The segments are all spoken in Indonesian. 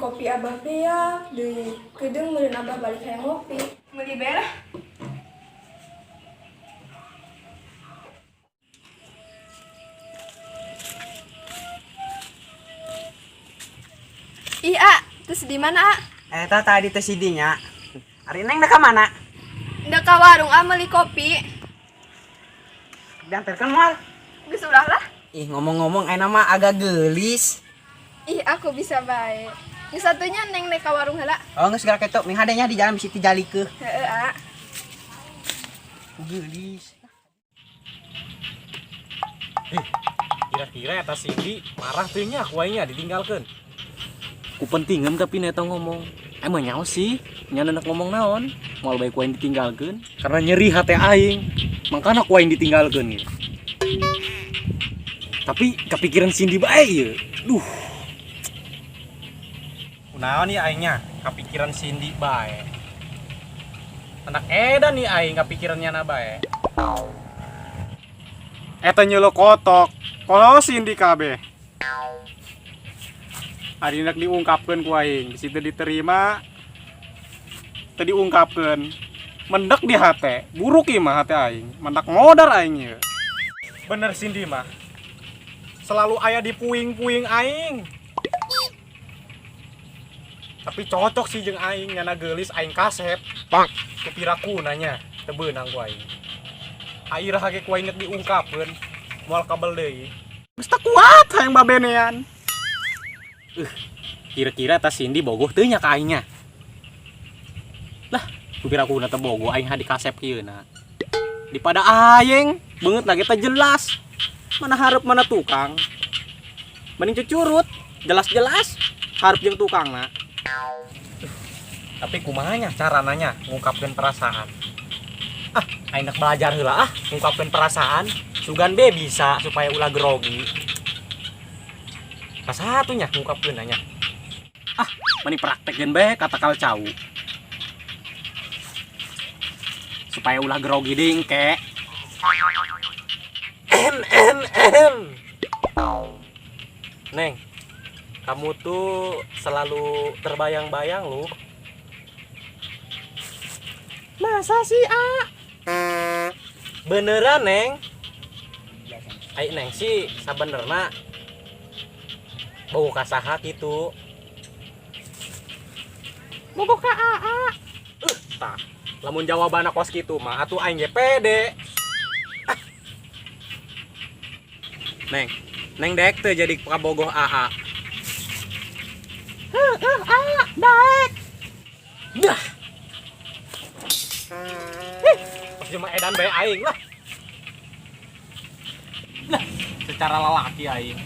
kopi abah beak, deui kedeung meureun abah balik hayang ngopi. Meuli bae lah. Ih, terus di mana, Eta tadi teh sidinya. Ari neng ka mana? Ndak ka warung meuli kopi. Diantarkeun moal. Geus ulah lah. Ih, ngomong-ngomong aya mah agak geulis. Ih, aku bisa bae. Geus satunya neng ka warung heula. Oh, geus gerak kitu. Ming hadenya di jalan bisi ti jalikeun. Heeh, Geulis. Kira-kira eta Cindy marah teh nya ku aing nya ditinggalkeun. Kupentingan tapi neta ngomong. Emang nyaho sih? Nya nenek ngomong naon? Moal bae ku aing ditinggalkeun karena nyeri hati aing. Makana ku aing ditinggalkeun ieu. Tapi kepikiran Cindy bae ieu. Duh. Kunaon nih aing nya? Kepikiran Cindy bae. Anak edan nih aing kepikirannya na bae. Eta nyelok kotok. Kalau Cindy kabeh. Ari nak diungkapkeun ku aing, di situ diterima. Teu diungkapkeun. Mendek di hate, buruk ieu mah hate aing. Mendak modar aing ieu. Bener Cindy mah. Selalu aya di puing-puing aing. Tapi cocok sih jeung aing nyana geulis aing kasep. Pak, kupiraku nanya, teu beunang ku aing. Airah ge ku aing geus diungkapkeun, moal kabel deui. Geus teu kuat hayang babenean. Kira-kira tas Cindy bogoh teu nya ka aing nya. Lah, kupiraku na teu bogoh aing hadi kasep kieu na. Daripada aing beungeut lagi teh jelas. Mana hareup mana tukang. Mending cucurut, jelas-jelas hareup jeung tukangna. Tapi kumaha nya carananya ngungkapkeun perasaan? Aing nak belajar heula ngungkapkeun perasaan. Sugan be bisa supaya ulah grogi. Kasatunya ngungkapkeun nya. Mani praktekkeun bae kata kalcau. Supaya ulah grogi dingke. Neng, kamu tuh selalu terbayang-bayang lu. Masa sih, Beneran, Neng? Ai Neng sih sabenerna bogo ka saha kitu. Bogo ka AA. Tah, lamun jawabanna kos kitu mah atuh aing ge pede. Neng dek teh jadi kabogoh AA. AA, dek. Dah. Cuma edan bae aing lah. Nah, secara lelaki aing.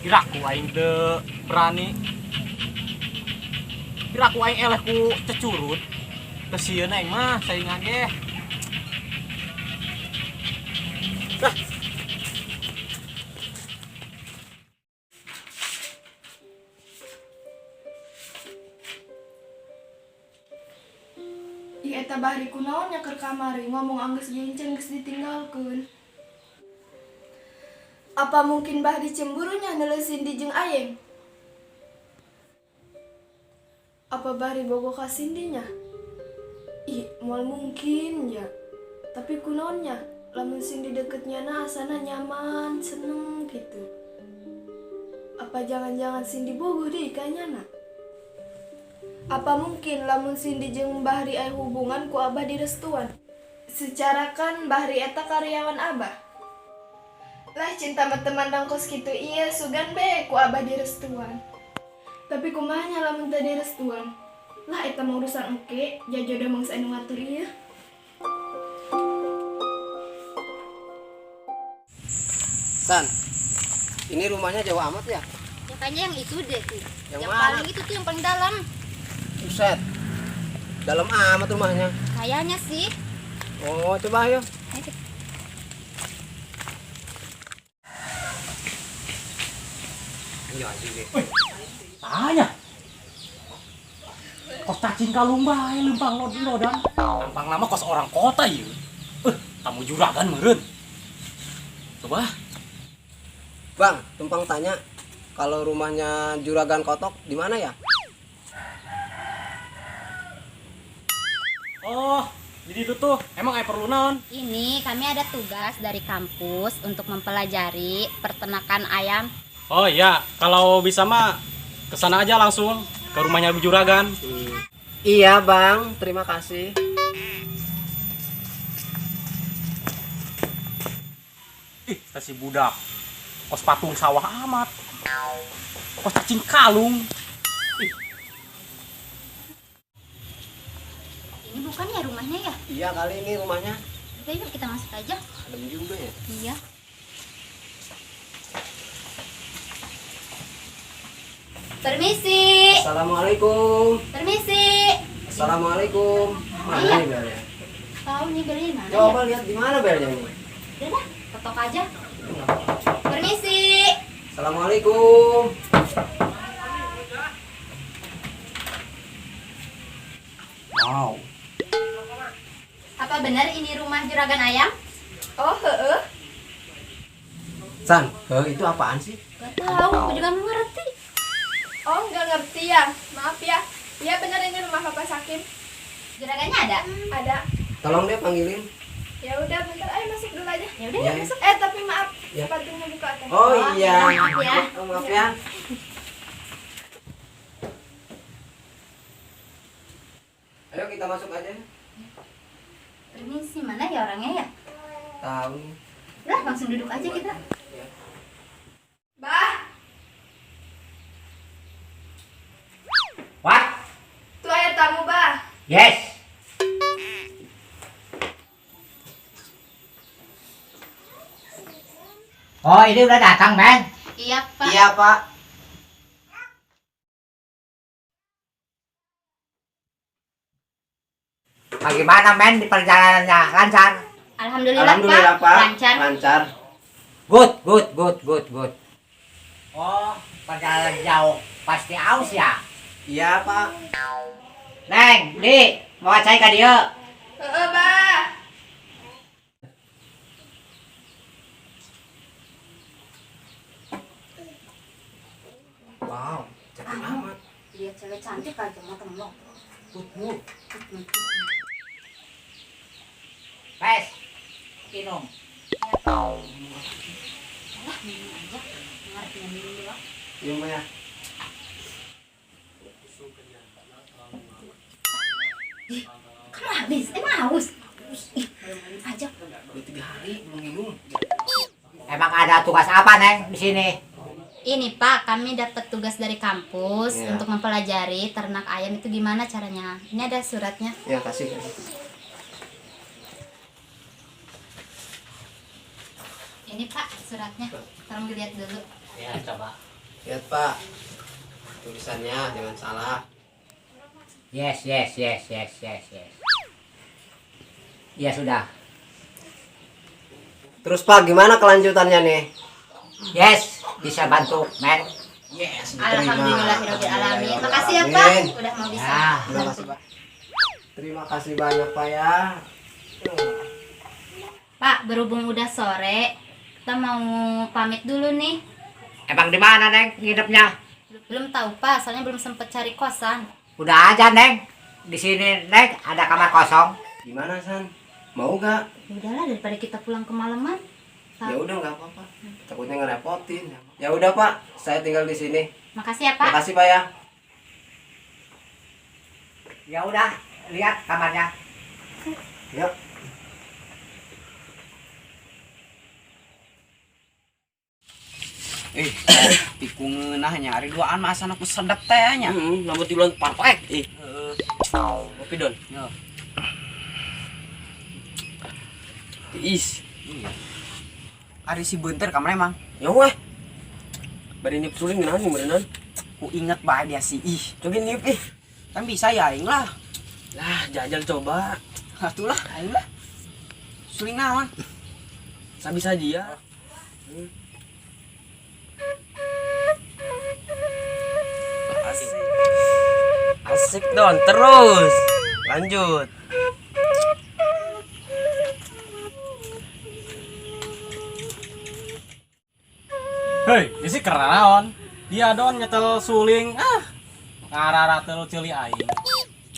Kiraku aing teu berani. Kiraku aing eleh ku cecurut. Teu sieun aing mah saingan ge. Dah. Ih, eta bahari kunaon nya keur kamari ngomong anggeus jencen geus ditinggalkeun. Apa mungkin bah dicemburunya neleusin di jeung aing? Apa bahari bogo ka Cindy-nya? Ih, moal mungkin ya. Tapi kunaonnya? Lamun Cindy deketnya na asana nyaman, seneng gitu. Apa jangan-jangan Cindy bogo deui kayaknya na? Apa mungkin lamun Cindy jeung Bahri aya hubungan ku Abah direstuan? Secara kan Bahri eta karyawan Abah. Lah cinta mah teman dangkos kitu ieu sugan be ku Abah direstuan. Tapi kumaha nya lamun teu direstuan? Lah eta mah urusan engke, jajodoh mangsa anu ngatur ieu. San, ini rumahnya jauh amat ya? Ya kayaknya yang itu deh. Yang Yang mana? paling itu tuh yang paling dalam. Buset. Dalam amat rumahnya. Kayaknya sih. Oh, coba ayo. Ayo aja deh. Tanya. Kos cacing kalung bae lempang lodan. Tampang lama kos orang kota ieu. Tamu juragan meureun. Coba. Bang, tumpang tanya. kalau rumahnya Juragan Kotok di mana ya? Oh, jadi itu tuh emang perlu naon? Ini kami ada tugas dari kampus untuk mempelajari peternakan ayam. Oh iya, kalau bisa mah kesana aja langsung ke rumahnya Bu Juragan. Iya bang, terima kasih. Ih, si budak. Kos patung sawah amat. Kos cacing kalung. Ini bukan ya rumahnya ya? Iya kali ini rumahnya. Udah yuk kita masuk aja. Adem juga ya. Iya. Permisi. Assalamualaikum. Permisi. Assalamualaikum. Mana Iya. nih belnya? Tahu nih beli mana? Coba lihat di mana belnya nih. Udah dah, ketok aja. Permisi. Assalamualaikum. Wow. Apa benar ini rumah juragan ayam? Oh, heeh. San, itu apaan sih? Gak tahu, aku juga nggak ngerti. Oh, nggak ngerti ya. Maaf ya. Iya benar ini rumah Papa Sakim. Juragannya ada? Ada. Tolong deh panggilin. Ya udah bentar, ayo masuk dulu aja. Ya udah, Ya. masuk. Tapi maaf, Ya. sepatunya buka teh. Oh iya. maaf ya. Oh, maaf ya. Ayo kita masuk aja. Permisi, mana ya orangnya ya? Tahu. Udah, langsung duduk aja kita. Bah, What? tuh ayah tamu, Bah. Yes. Oh, ini udah datang, Ben. Iya, Pak. Iya Pak. Bagaimana, Ben, di perjalanannya? Lancar? Alhamdulillah Pak. Lancar. Lancar. Good, good, good, good, good. Oh, perjalanan jauh. Pasti aus ya? Iya Pak. Neng, Di, mau cai ke dia? Heeh, Bah. Wow, cantik amat. Dia cewek cantik aja, mau temen. Putmu. Pes, minum. Alah, minum aja. Ngerti minum dulu. Iya Mbak ya. Kan habis, emang haus. Ih, belum minum aja. Udah 3 hari belum minum. Emang ada tugas apa, Neng, di sini? Ini Pak, kami dapat tugas dari kampus Iya. untuk mempelajari ternak ayam itu gimana caranya. Ini ada suratnya. Ya kasih. Ini Pak suratnya. Tolong dilihat dulu. Ya, coba. Lihat Pak. Tulisannya jangan salah. Yes, yes, yes, yes, yes, yes. Ya sudah. Terus Pak, gimana kelanjutannya nih? Yes, bisa bantu, men. Yes, Alhamdulillahirobbilalamin. Makasih ya Pak, Amin. udah mau bisa. Ya. Terima kasih Pak. Terima kasih banyak Pak ya. Pak, berhubung udah sore, kita mau pamit dulu nih. Emang di mana, Neng, nginepnya? Belum tahu Pak, soalnya belum sempet cari kosan. Udah aja, Neng. Di sini, Neng, ada kamar kosong. Gimana San? Mau gak? Ya udahlah daripada kita pulang kemalaman. Ya udah nggak apa-apa. Takutnya ngerepotin. Ya udah Pak, saya tinggal di sini. Makasih ya Pak. Makasih Pak ya. Ya udah, lihat kamarnya. Yuk. Tikung ngeunah nyari duaan masa aku sedap teh nya. Rambut di bulan perfect. Kopi don. Is. Ari si beunter ka mana emang? Ya weh. Bari niup suling geunahan nih berenang. Ku inget bae dia si ih. Coba niup ih. Kan bisa ya aing lah. Lah, jajal coba. Atuh lah aing lah. Suling naon? Sabisa dia. Asik. Asik Don, terus. Lanjut. Hei, ini sih keren naon. Dia don nyetel suling. Ngarara teu ceuli aing.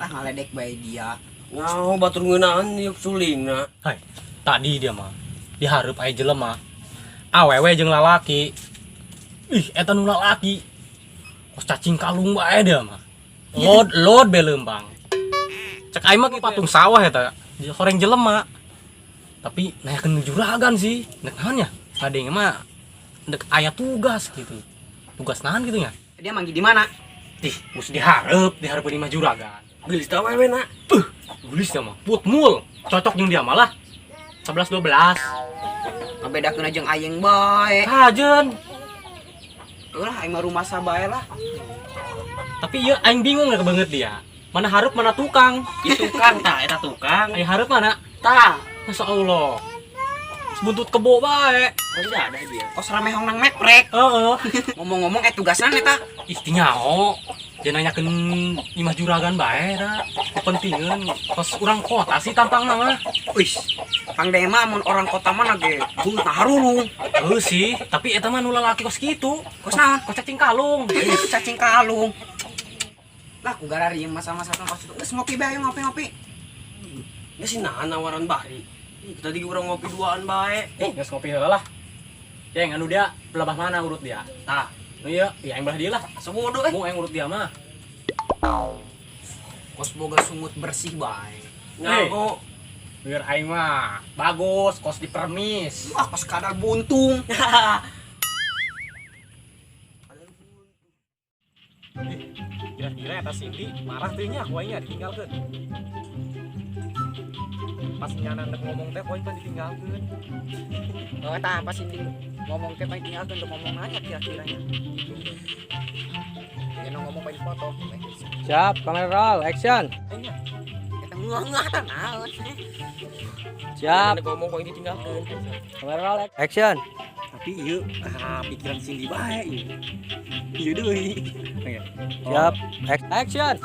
Ah ngaledek bae dia. Ngau batur ngeunaan yuk sulingna. Hai, tadi dia mah dihareup aya jelema. Awewe jeung lalaki. Ih, eta nu lalaki. Kos cacing kalung bae dia mah. Lod beleumbang. Cek aing mah patung sawah eta. Horeng jelema. Tapi nayakeun juragan sih. Nek naon nya? Kadenge mah dek aya tugas gitu. Tugas naon gitu nya? Dia manggi di mana? Ih, mesti dihareup di mah juragan. Gelis tau wewe na. Gulis dia mah. Putmul. Cocok jeung dia malah. 11 12. Ngabedakeun jeung aing bae. Hajeun. Ulah aing mah rumah sabae lah. Tapi ieu aing bingung ya banget dia. Mana hareup mana tukang. Itu tukang tah eta tukang. Aing hareup mana? Tah, Masya Allah. Buntut kebo bae. Masih ada dia. kos ramehong nang meprek. Heeh. Ngomong-ngomong tugasna eta. Ih nyaho. Dia nanyakeun imah juragan bae da. Kepentingan kos urang kota sih tampangna mah. Wis, Kang Dema mun orang kota mana ge buntut harurung. Heuh sih, tapi eta mah nu lalaki kos kitu. Kos naon? Kos cacing kalung. Cacing kalung. Lah ku garari masa-masa kan kos itu. Geus ngopi bae ngopi-ngopi. Ya si nahan nawaran bari. Tadi urang ngopi duaan bae. Geus ngopi heula lah. Yang anu dia belabah mana urut dia? Tah, nu ieu yang belah dia lah. Semodo Mu yang urut dia mah. Kos boga sungut bersih bae. Ngago. Biar aing mah bagus, kos di permis. Wah, kos kadal buntung. Kira-kira eta Cindy marah teh nya ku aing ditinggalkeun. Pas nyana nek ngomong teh ku aing pan ditinggalkeun. Oh, tah pas ini ngomong teh paling tinggalkeun untuk ngomong nanya kira-kira nya. Yen ngomong paling foto. Siap, kamera roll, action. Kita ngeuh-ngeuh tah naon. Siap. Ngomong kok ditinggalkeun. Kamera roll, action. Tapi ieu pikiran Cindy bae ieu. Ieu deui. Siap, action.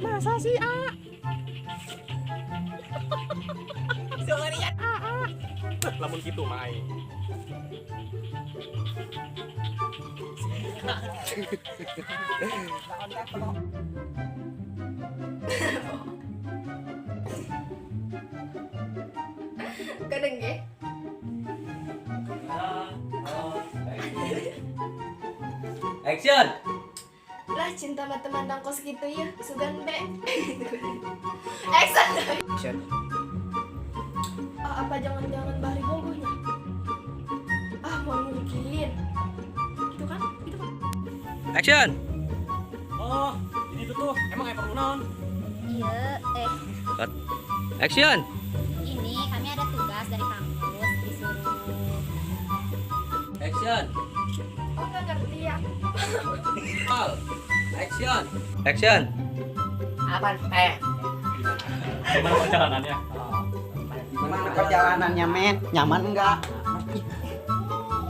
Masa sih A? Lamun kitu mah aing. Kadang ge. Action. Lah cinta sama teman tang kos gitu ya, sugan be. Action. Action. Apa jangan-jangan Bahri Bogonya? Mau mungkin. Gitu kan? Gitu kan? Action. Oh, ini tuh emang kayak perlu naon? Iya, Action. ini kami ada tugas dari kampus disuruh. Action. Oh nggak ngerti ya. Roll. Action. Action. Apaan? Gimana perjalanannya? Gimana perjalanannya, men? Nyaman enggak?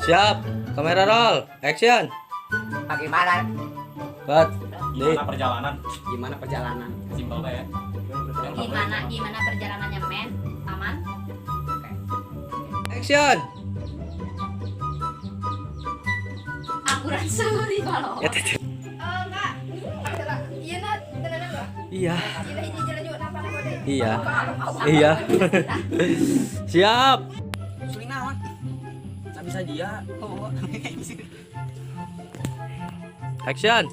Siap. Kamera roll. Action. Bagaimana? Cut. Gimana perjalanan? Gimana perjalanan? Simpel bae. Gimana perjalanannya, men? Aman? Action. Akuran suri kalau. Enggak. Iya nat, tenan enggak? Iya. Ini jalan juga napa-napa deh. Iya. Iya. Siap. Suling naon? Bisa dia. Oh. Action.